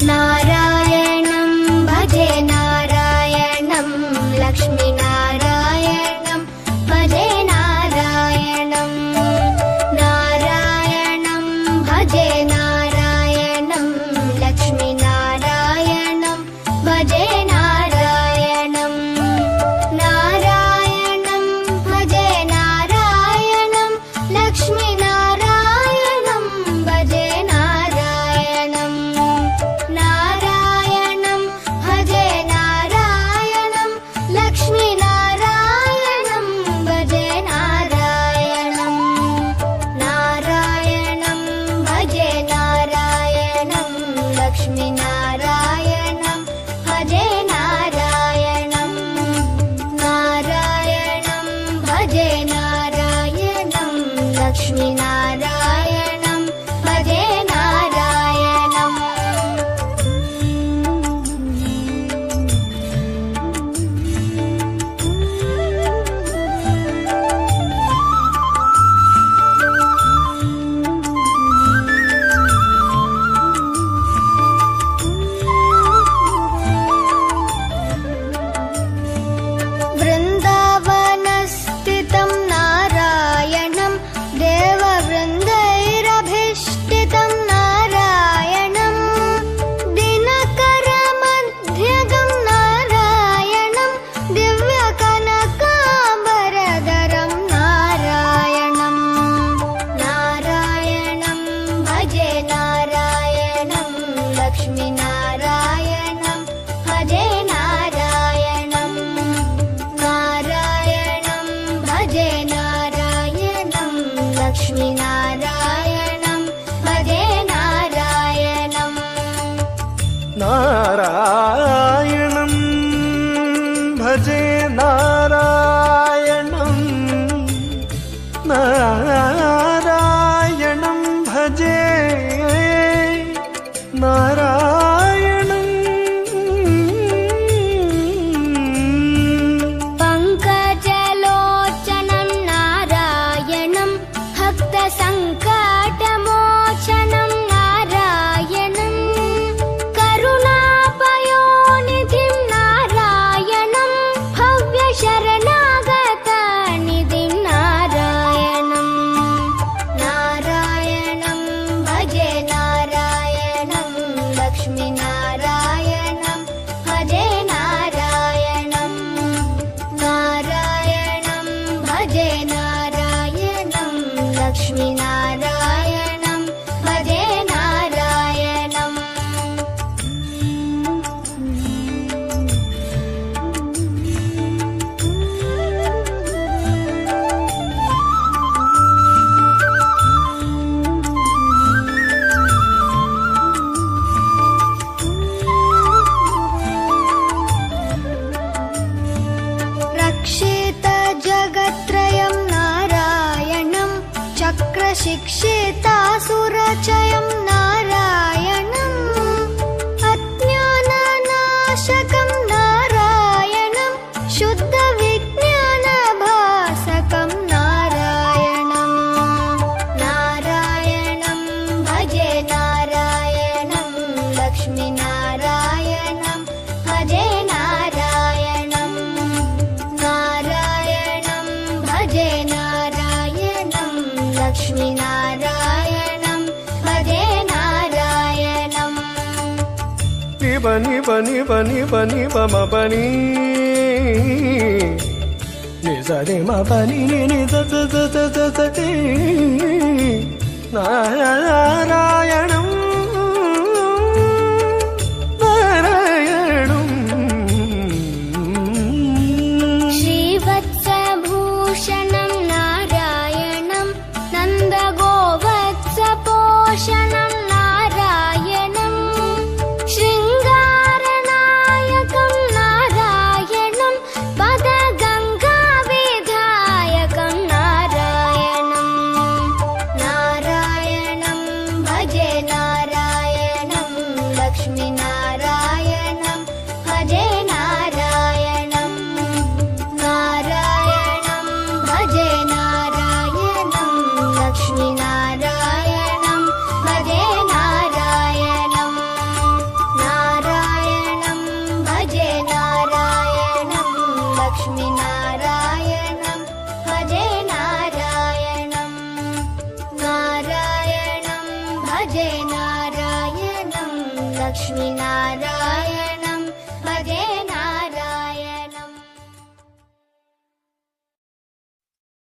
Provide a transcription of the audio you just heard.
नारायणं भजे नारायणं लक्ष्मीनारायणं भजे नारायणं नारायणं भजे नारायणं लक्ष्मीनारायणं भजे नारायणं नारायणं भजे नारायणं लक्ष्मीनारायणं भजे नारायणं नारायणं भजे नारायणं लक्ष्मीनारायणं भजे नारायणं नारायणं भजे नारायणं लक्ष्मीनारायणं भजे नारायणं नारायणं भजे नारायणं लक्ष्मीनारायणं भजे नारायणं वृन्दावनस्थितं नारायणं देववृन्दैरभिष्टितं नारायणं दिनकरमध्यगं नारायणं दिव्यकनकाम्बरधरं नारायणं नारायणं भजे नारायणं लक्ष्मीनारायणं भजे नारायणं नारायणं भजे नारायणं लक्ष्मीनारायणं भजे नारायणं नारायणं भजे नारायणं नारायणं भजे नारायणं पङ्कजलोचनं नारायणं भक्तसङ्कटमोचनं नारायणं करुणापयोनिधिं नारायणं भव्यशरणागतनिधिं नारायणं नारायणं भजे नारायणं लक्ष्मीनारायणं भजे नारायणं नारायणं भजे नारायणं लक्ष्मीनारायणं भजे नारायणं रक्षित जगत्त्रयं नारायणं चक्रशिक्षितासुरचयं नारायणं अज्ञाननाशकं नारायणं शुद्धविज्ञानभासकं नारायणं नारायणं भजे नारायणं लक्ष्मीनारायणं भजे नारायणं नारायणं भजे नारायणं लक्ष्मीनारायणं भजे नारायणं निबनि बनि बनि बनि बम बनि निजरे म बनि नि the the the the the the ति नारायणं नारायणं श्रीवत्सभूषणं नारायणं नन्दगोवत्सपोषणं नारायणं शृङ्गारनायकं नारायणं पदगङ्गाविधायकं नारायणं नारायणं भजे नारायणं लक्ष्मीनारायण